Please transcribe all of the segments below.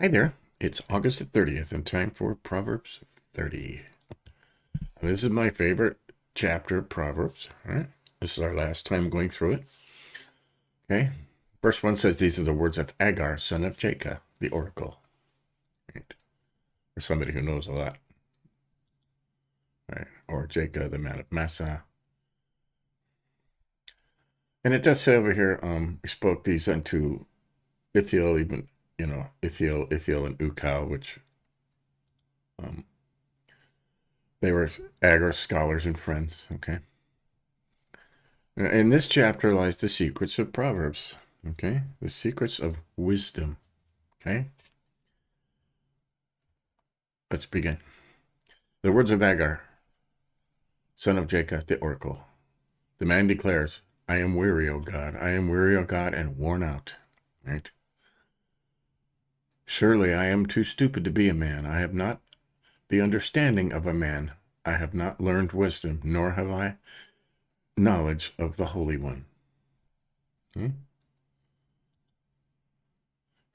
Hi there. It's August the 30th and time for Proverbs 30. And this is my favorite chapter of Proverbs. All right. This is our last time going through it. Okay. Verse 1 says, These are the words of Agar, son of Jacob, the oracle. Right. For somebody who knows a lot. Right. Or Jacob, the man of Massa. And it does say over here, he spoke these unto Ithiel, even, Ithiel and Ukal, which um, they were Agar's scholars and friends. Okay. In this chapter lies the secrets of Proverbs. Okay. The secrets of wisdom. Okay. Let's begin. The words of Agar, son of Jacob, the oracle. The man declares, I am weary, O God. I am weary, O God, and worn out. Right? Surely I am too stupid to be a man. I have not the understanding of a man. I have not learned wisdom, nor have I knowledge of the Holy One. He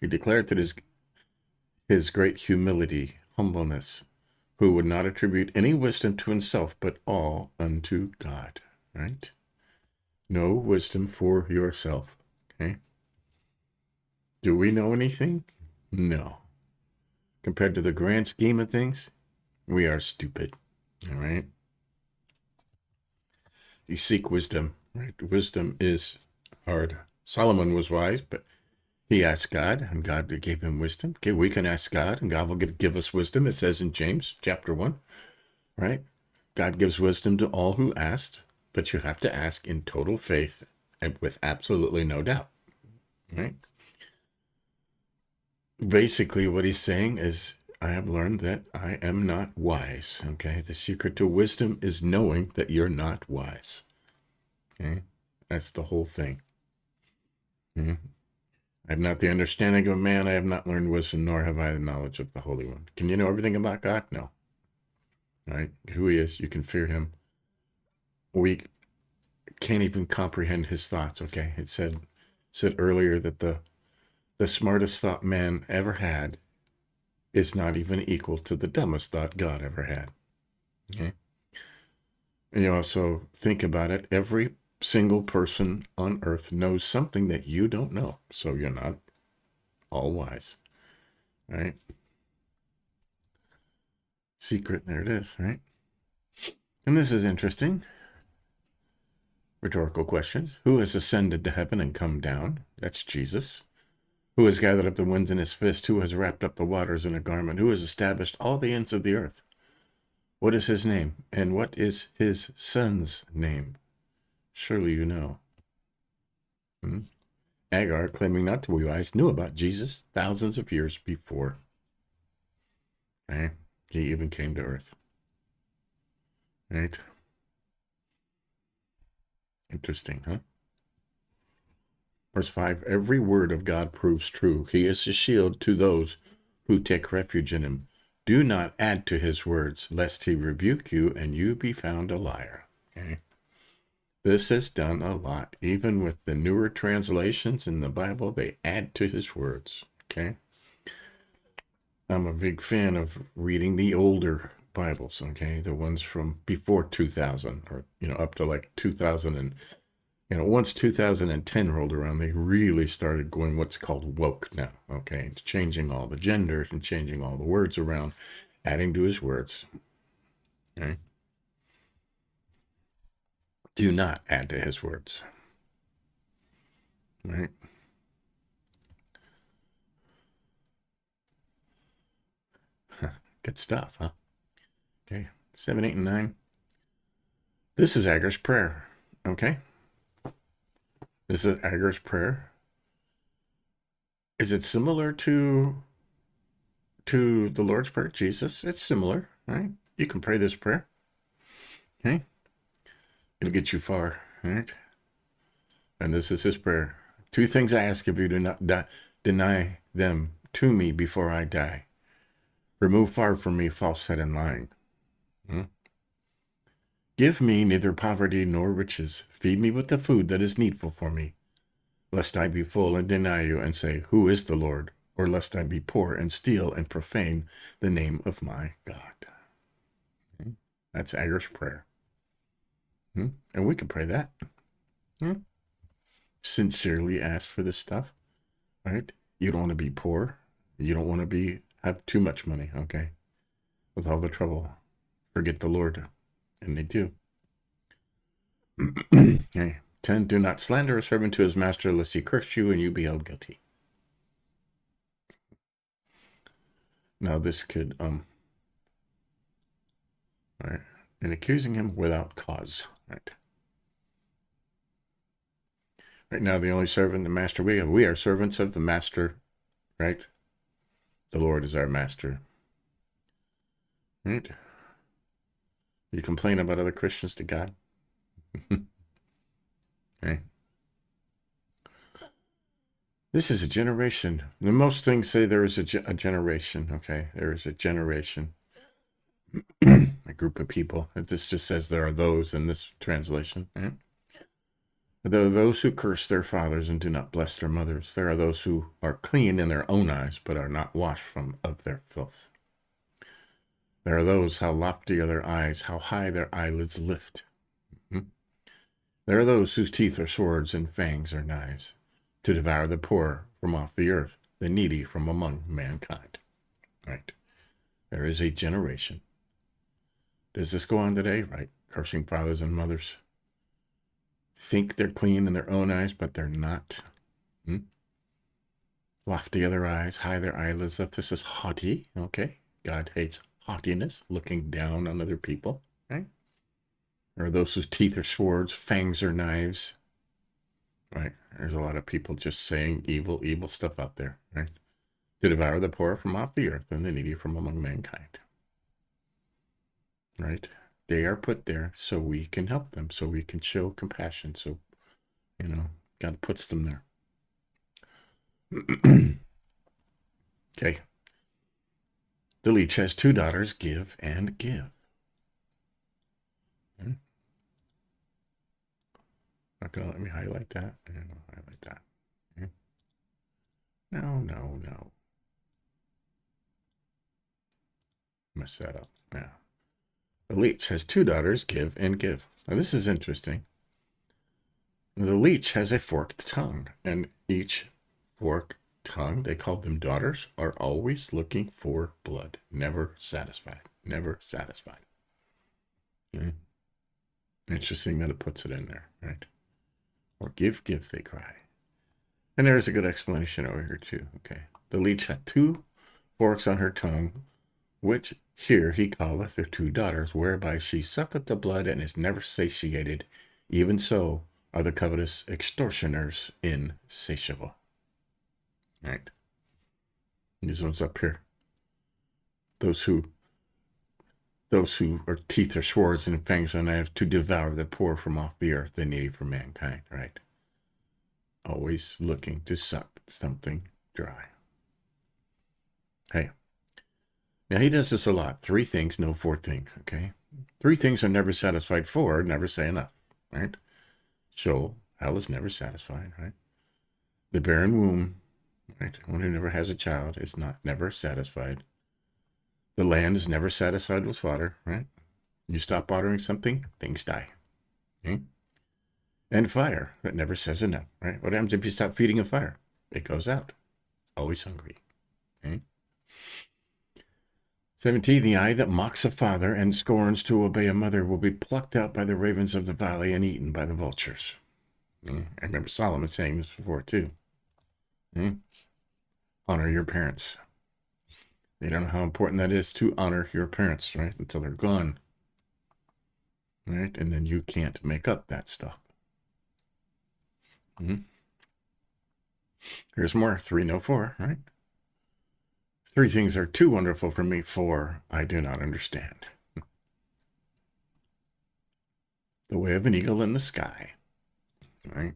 declared that his great humility, humbleness, who would not attribute any wisdom to himself, but all unto God. Right? No wisdom for yourself. Okay? Do we know anything? No. Compared to the grand scheme of things, we are stupid. All right? You seek wisdom, right? Wisdom is hard. Solomon was wise, but he asked God, and God gave him wisdom. Okay, we can ask God, and God will give us wisdom. It says in James chapter 1, right? God gives wisdom to all who ask, but you have to ask in total faith and with absolutely no doubt, right? Basically, what he's saying is, I have learned that I am not wise, okay? The secret to wisdom is knowing that you're not wise, okay? That's the whole thing. I have not the understanding of a man. I have not learned wisdom, nor have I the knowledge of the Holy One. Can you know everything about God? No. Right? Who he is, you can fear him. We can't even comprehend his thoughts, okay? It said earlier that the smartest thought man ever had is not even equal to the dumbest thought God ever had. Okay? And you also think about it, every single person on earth knows something that you don't know. So you're not all wise. Right? Secret, there it is, right? And this is interesting. Rhetorical questions. Who has ascended to heaven and come down? That's Jesus. Who has gathered up the winds in his fist? Who has wrapped up the waters in a garment? Who has established all the ends of the earth? What is his name? And what is his son's name? Surely you know. Agar, claiming not to be wise, knew about Jesus thousands of years before. Okay? He even came to earth. Right? Interesting, huh? Verse 5, every word of God proves true. He is a shield to those who take refuge in him. Do not add to his words, lest he rebuke you and you be found a liar. Okay? This is done a lot. Even with the newer translations in the Bible, they add to his words. Okay? I'm a big fan of reading the older Bibles, okay? The ones from before 2000 or, up to like 2000 and once 2010 rolled around, they really started going what's called woke now, okay? It's changing all the genders and changing all the words around, adding to his words, okay? Do not add to his words, right? Good stuff, huh? Okay, 7, 8, and 9. This is Agar's prayer, okay? This is Agar's prayer. Is it similar to the Lord's Prayer, Jesus? It's similar, right? You can pray this prayer, okay? It'll get you far, right? And this is his prayer. 2 things I ask of you, do not deny them to me before I die. Remove far from me falsehood and lying. Give me neither poverty nor riches. Feed me with the food that is needful for me, lest I be full and deny you and say, who is the Lord? or lest I be poor and steal and profane the name of my God. Okay? That's Agger's prayer. And we can pray that. Sincerely ask for this stuff, right? You don't want to be poor. You don't want to have too much money, okay? With all the trouble. Forget the Lord. And they do. Okay. 10, do not slander a servant to his master, lest he curse you and you be held guilty. Now this could, right, and accusing him without cause, right? Right now, the only servant the master we are servants of the master, right? The Lord is our master, right? You complain about other Christians to God, okay? This is a generation. The most things say there is a generation, okay? There is a generation, a group of people. This just says there are those in this translation, right? There are those who curse their fathers and do not bless their mothers. There are those who are clean in their own eyes, but are not washed of their filth. There are those, how lofty are their eyes, how high their eyelids lift. There are those whose teeth are swords and fangs are knives, to devour the poor from off the earth, the needy from among mankind. Right? There is a generation. Does this go on today? Right? Cursing fathers and mothers. Think they're clean in their own eyes, but they're not. Lofty are their eyes, high their eyelids lift. This is haughty, okay? God hates haughtiness, looking down on other people, right? Or those whose teeth are swords, fangs are knives, right? There's a lot of people just saying evil stuff out there, right? To devour the poor from off the earth and the needy from among mankind, right? They are put there so we can help them, so we can show compassion. So, God puts them there. Okay. The leech has 2 daughters, give and give. Not going to let me highlight that. I'll highlight that. No. Mess that up. Yeah. The leech has 2 daughters, give and give. Now this is interesting. The leech has a forked tongue, and each forked tongue, they called them daughters, are always looking for blood, never satisfied. Interesting that it puts it in there, right? Or give, they cry. And there's a good explanation over here too, okay? The leech had 2 forks on her tongue, which here he calleth her 2 daughters, whereby she sucketh the blood and is never satiated. Even so are the covetous extortioners insatiable. Right? These ones up here. Those who are teeth are swords and fangs are knives, to devour the poor from off the earth, the needy from mankind, right? Always looking to suck something dry. Hey. Now he does this a lot. 3 things, no 4 things, okay? 3 things are never satisfied. 4 never say enough, right? So hell is never satisfied, right? The barren womb, right? One who never has a child is never satisfied. The land is never satisfied with water, right? You stop watering something, things die. Okay? And fire, that never says enough, right? What happens if you stop feeding a fire? It goes out. Always hungry. Okay? 17, the eye that mocks a father and scorns to obey a mother will be plucked out by the ravens of the valley and eaten by the vultures. I remember Solomon saying this before too. Honor your parents. They don't know how important that is to honor your parents, right? Until they're gone. Right? And then you can't make up that stuff. Here's more. 3, no 4, right? 3 things are too wonderful for me, 4 I do not understand. The way of an eagle in the sky, right?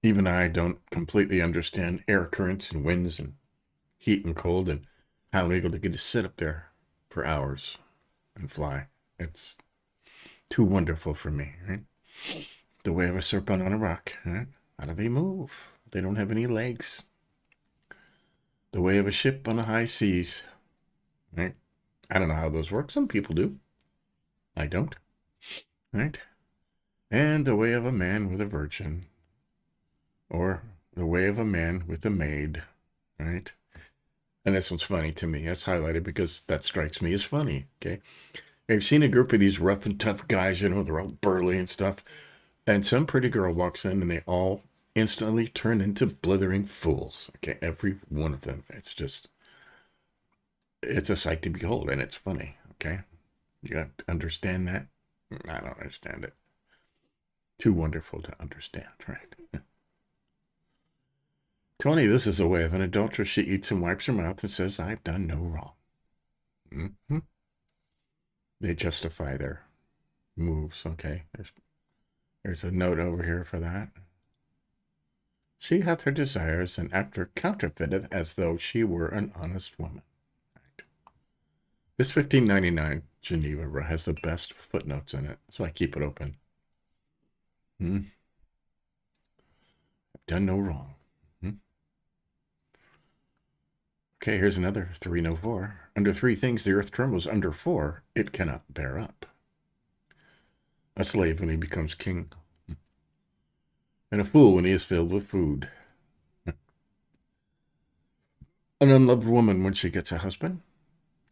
Even I don't completely understand air currents and winds and heat and cold and how an eagle get to sit up there for hours and fly. It's too wonderful for me, right? The way of a serpent on a rock, right? How do they move? They don't have any legs. The way of a ship on the high seas. Right? I don't know how those work. Some people do. I don't. Right? And the way of a man with a virgin. Or the way of a man with a maid. Right? And this one's funny to me. That's highlighted because that strikes me as funny. Okay. I've seen a group of these rough and tough guys, they're all burly and stuff. And some pretty girl walks in and they all instantly turn into blithering fools. Okay. Every one of them. It's a sight to behold and it's funny. Okay. You got to understand that. I don't understand it. Too wonderful to understand, right? 20, this is a way of an adulteress. She eats and wipes her mouth and says, I've done no wrong. Mm-hmm. They justify their moves, okay? There's a note over here for that. She hath her desires and after counterfeiteth as though she were an honest woman. Right. This 1599 Geneva has the best footnotes in it, so I keep it open. I've done no wrong. Okay, here's another 304. Under 3 things the earth trembles, under 4 it cannot bear up. A slave when he becomes king, and a fool when he is filled with food. An unloved woman when she gets a husband,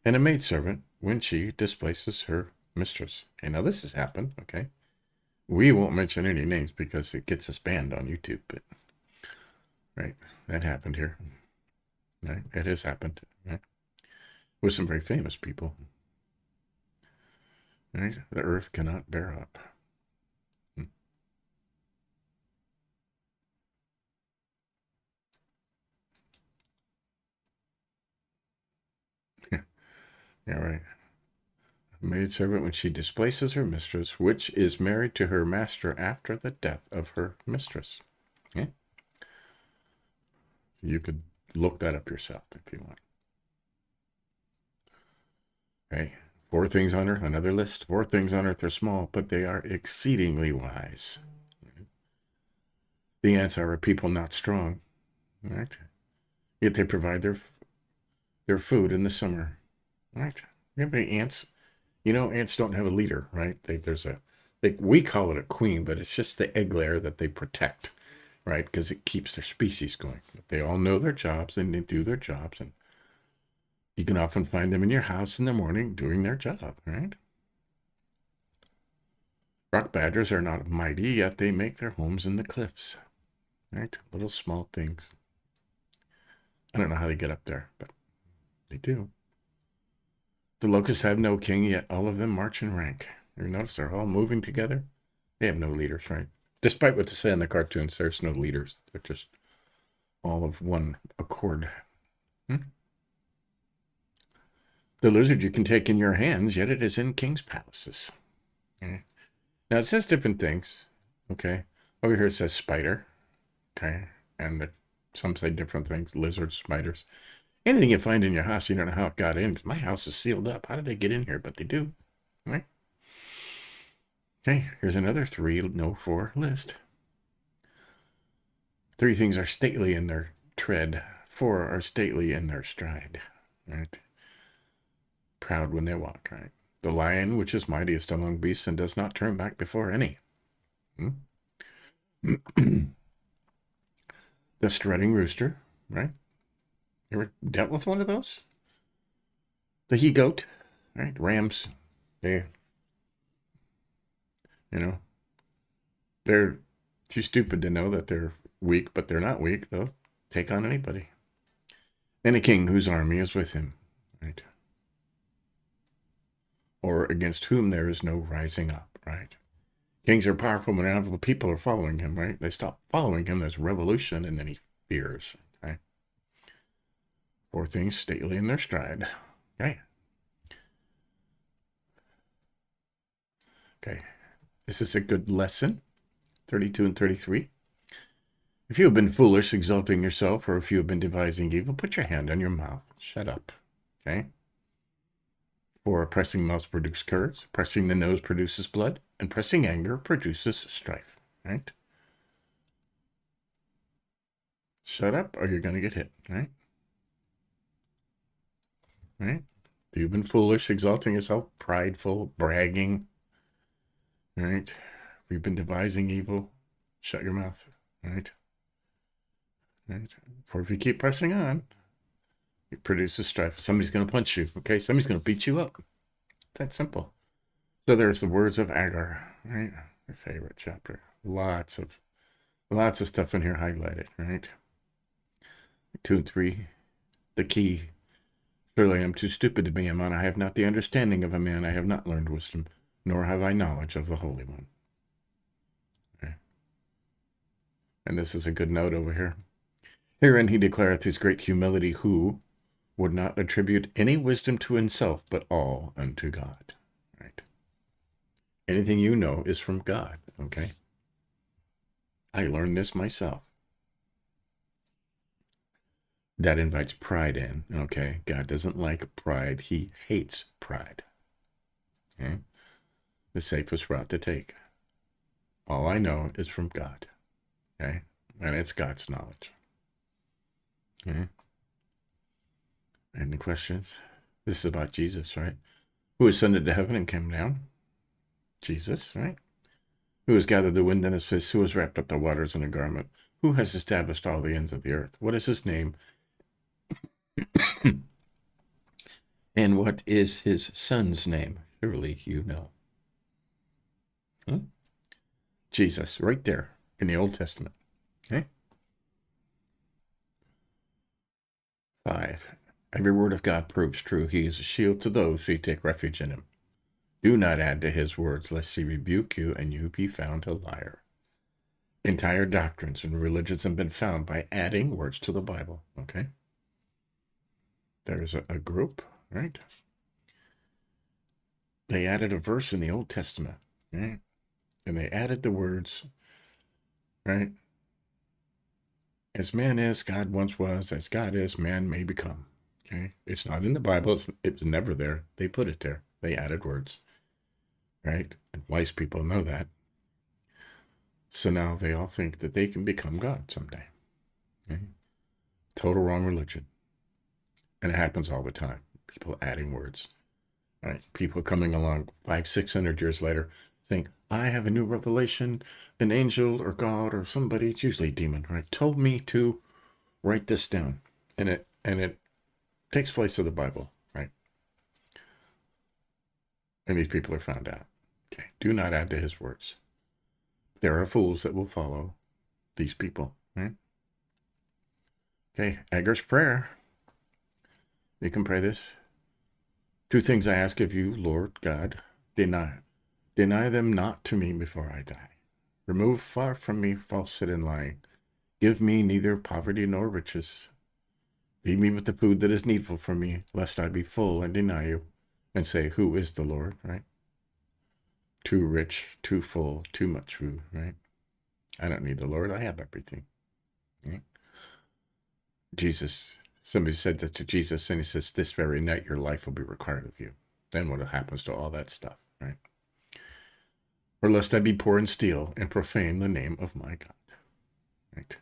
and a maidservant when she displaces her mistress. Okay, now this has happened, okay? We won't mention any names because it gets us banned on YouTube, but right, that happened here. Right, it has happened, right? With some very famous people. Right? The earth cannot bear up. Yeah, right. Maidservant when she displaces her mistress, which is married to her master after the death of her mistress. Okay? You could look that up yourself if you want. Okay. 4 things on earth, another list. 4 things on earth are small, but they are exceedingly wise. The ants are a people not strong, right? Yet they provide their food in the summer, right? You have any ants? Ants don't have a leader, right? We call it a queen, but it's just the egg layer that they protect, right? Because it keeps their species going. But they all know their jobs and they do their jobs, and you can often find them in your house in the morning doing their job, right? Rock badgers are not mighty, yet they make their homes in the cliffs, right? Little small things. I don't know how they get up there, but they do. The locusts have no king, yet all of them march in rank. You notice they're all moving together. They have no leaders, right? Despite what they say in the cartoons, there's no leaders. They're just all of one accord. The lizard you can take in your hands, yet it is in king's palaces. Okay. Now it says different things. Okay. Over here it says spider. Okay. And some say different things. Lizards, spiders. Anything you find in your house, you don't know how it got in. Because my house is sealed up. How did they get in here? But they do. Right? Okay. Here's another 304 list. 3 things are stately in their tread. 4 are stately in their stride. Right? Proud when they walk, right? The lion, which is mightiest among beasts and does not turn back before any. The strutting rooster, right? You ever dealt with one of those? The he-goat, right? Rams, they're too stupid to know that they're weak, but they're not weak. They'll take on anybody. And a king whose army is with him, right? Or against whom there is no rising up, right? Kings are powerful when all the people are following him, right? They stop following him, there's revolution, and then he fears, right? 4 things stately in their stride, okay? Okay, this is a good lesson, 32 and 33. If you have been foolish, exalting yourself, or if you have been devising evil, put your hand on your mouth. Shut up, okay? For pressing mouth produces curds, pressing the nose produces blood, and pressing anger produces strife, right? Shut up or you're going to get hit, right? right? You've been foolish, exalting yourself, prideful, bragging, right? You've been devising evil. Shut your mouth, right? Right? For if you keep pressing on, it produces strife. Somebody's going to punch you, okay? Somebody's going to beat you up. That's simple. So there's the words of Agar, right? My favorite chapter. Lots of stuff in here highlighted, right? 2 and 3. The key. Surely I am too stupid to be a man. I have not the understanding of a man. I have not learned wisdom, nor have I knowledge of the Holy One. Okay. And this is a good note over here. Herein he declareth his great humility, who would not attribute any wisdom to himself, but all unto God. Right? Anything you know is from God, okay? I learned this myself. That invites pride in, okay? God doesn't like pride. He hates pride. Okay? The safest route to take. All I know is from God, okay? And it's God's knowledge. Okay? Any questions? This is about Jesus, right? Who ascended to heaven and came down? Jesus, right? Who has gathered the wind in his fist? Who has wrapped up the waters in a garment? Who has established all the ends of the earth? What is his name? And what is his son's name? Surely you know. Huh? Jesus, right there in the Old Testament. Okay? 5. Every word of God proves true. He is a shield to those who take refuge in him. Do not add to his words, lest he rebuke you and you be found a liar. Entire doctrines and religions have been found by adding words to the Bible. Okay? There's a group, right? They added a verse in the Old Testament, right? And they added the words, right? As man is, God once was. As God is, man may become. Okay? It's not in the Bible. It was never there. They put it there. They added words, right? And wise people know that. So now they all think that they can become God someday. Okay? Total wrong religion. And it happens all the time. People adding words. Right? People coming along 500-600 years later saying, I have a new revelation, an angel or God or somebody, it's usually a demon, right, told me to write this down. And it takes place of the Bible, right? And these people are found out. Okay. Do not add to his words. There are fools that will follow these people, right? Okay, Agar's prayer. You can pray this. 2 things I ask of you, Lord God. Deny them not to me before I die. Remove far from me falsehood and lying. Give me neither poverty nor riches. Feed me with the food that is needful for me, lest I be full and deny you, and say, who is the Lord, right? Too rich, too full, too much food, right? I don't need the Lord. I have everything. Right? Jesus, somebody said that to Jesus, and he says, this very night your life will be required of you. Then what happens to all that stuff, right? Or lest I be poor and steal and profane the name of my God, right?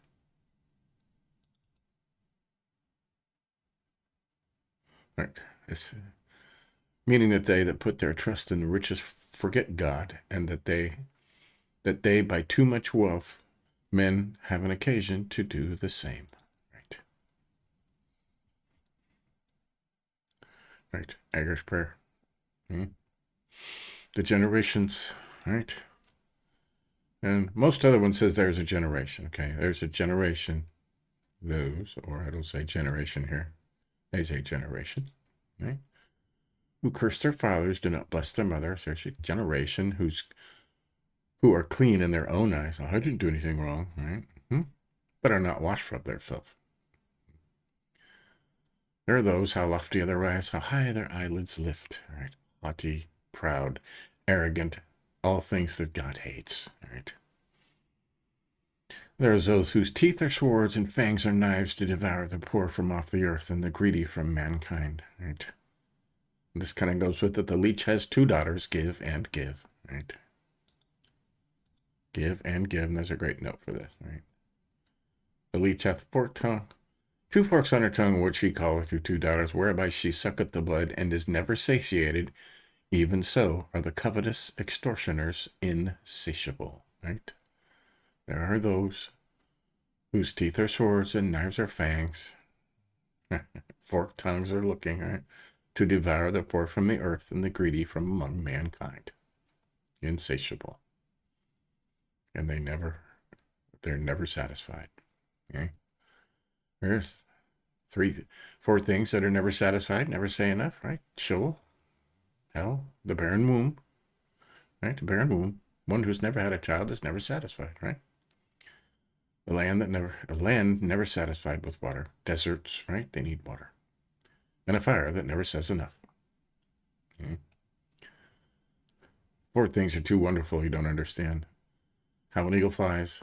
Right. It's meaning that they that put their trust in the riches forget God, and that they by too much wealth men have an occasion to do the same. Right. Right. Agar's prayer. The generations, right? And most other one says there's a generation. Okay, there's a generation. Those, or I don't say generation here. They say generation, right? Who curse their fathers, do not bless their mothers. There's a generation who are clean in their own eyes. Oh, I didn't do anything wrong, right? But are not washed from their filth. There are those, how lofty are their eyes, how high their eyelids lift, right? Haughty, proud, arrogant, all things that God hates, right? There are those whose teeth are swords and fangs are knives to devour the poor from off the earth and the greedy from mankind, right? This kind of goes with it. The leech has 2 daughters, give and give, right? Give and give, and there's a great note for this, right? The leech hath a forked tongue, Two forks on her tongue which she calleth through two daughters, whereby she sucketh the blood, and is never satiated. Even so are the covetous extortioners insatiable. Right? There are those whose teeth are swords and knives are fangs. Forked tongues are looking, right? To devour the poor from the earth and the greedy from among mankind. Insatiable. And they're never satisfied. Okay? There's four things that are never satisfied, never say enough, right? Sheol, hell, the barren womb, right? The barren womb. One who's never had a child is never satisfied, right? A land never satisfied with water. Deserts, right? They need water. And a fire that never says enough. Okay? Four things are too wonderful you don't understand. How an eagle flies,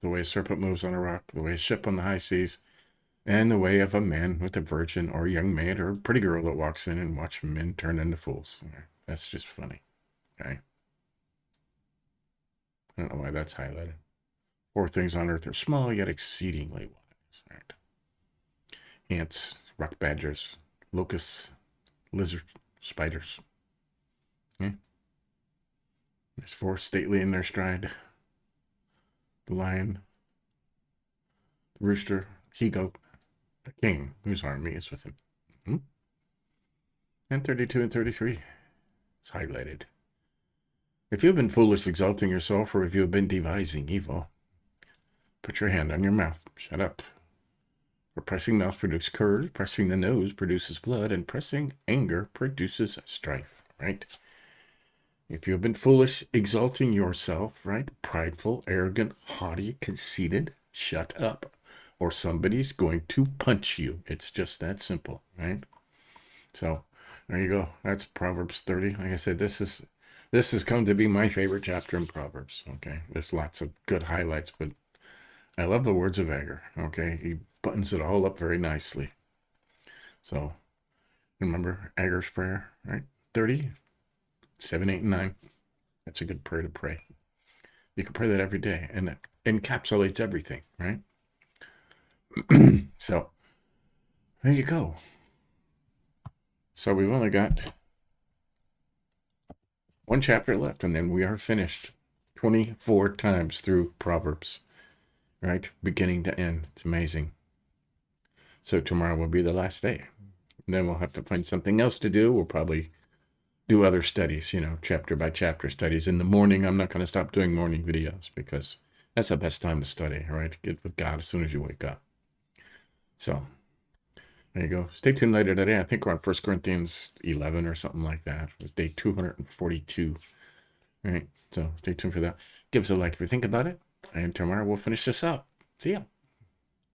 the way a serpent moves on a rock, the way a ship on the high seas, and the way of a man with a virgin or a young maid or a pretty girl that walks in and watch men turn into fools. That's just funny. Okay? I don't know why that's highlighted. Four things on earth are small yet exceedingly wise. Right? Ants, rock badgers, locusts, lizards, spiders. Okay? There's four stately in their stride. The lion, the rooster, he-goat, a king whose army is with him. And 32 and 33 is highlighted. If you have been foolish exalting yourself, or if you have been devising evil, put your hand on your mouth. Shut up. For pressing mouth produces courage, pressing the nose produces blood, and pressing anger produces strife, right? If you have been foolish exalting yourself, right? Prideful, arrogant, haughty, conceited, shut up. Or somebody's going to punch you. It's just that simple, right? So there you go. That's Proverbs 30. Like I said, this has come to be my favorite chapter in Proverbs. Okay, there's lots of good highlights, but I love the words of Agur. Okay, he buttons it all up very nicely. So remember Agur's prayer, right? 30, 7, 8, and 9. That's a good prayer to pray. You can pray that every day, and it encapsulates everything, right? So there you go. So we've only got one chapter left, and then we are finished 24 times through Proverbs, right? Beginning to end. It's amazing. So tomorrow will be the last day. And then we'll have to find something else to do. We'll probably do other studies, chapter by chapter studies. In the morning, I'm not going to stop doing morning videos because that's the best time to study, right? Get with God as soon as you wake up. So there you go. Stay tuned later today. I think we're on 1 Corinthians 11 or something like that. With day 242. All right. So stay tuned for that. Give us a like if you think about it. And tomorrow we'll finish this up. See ya.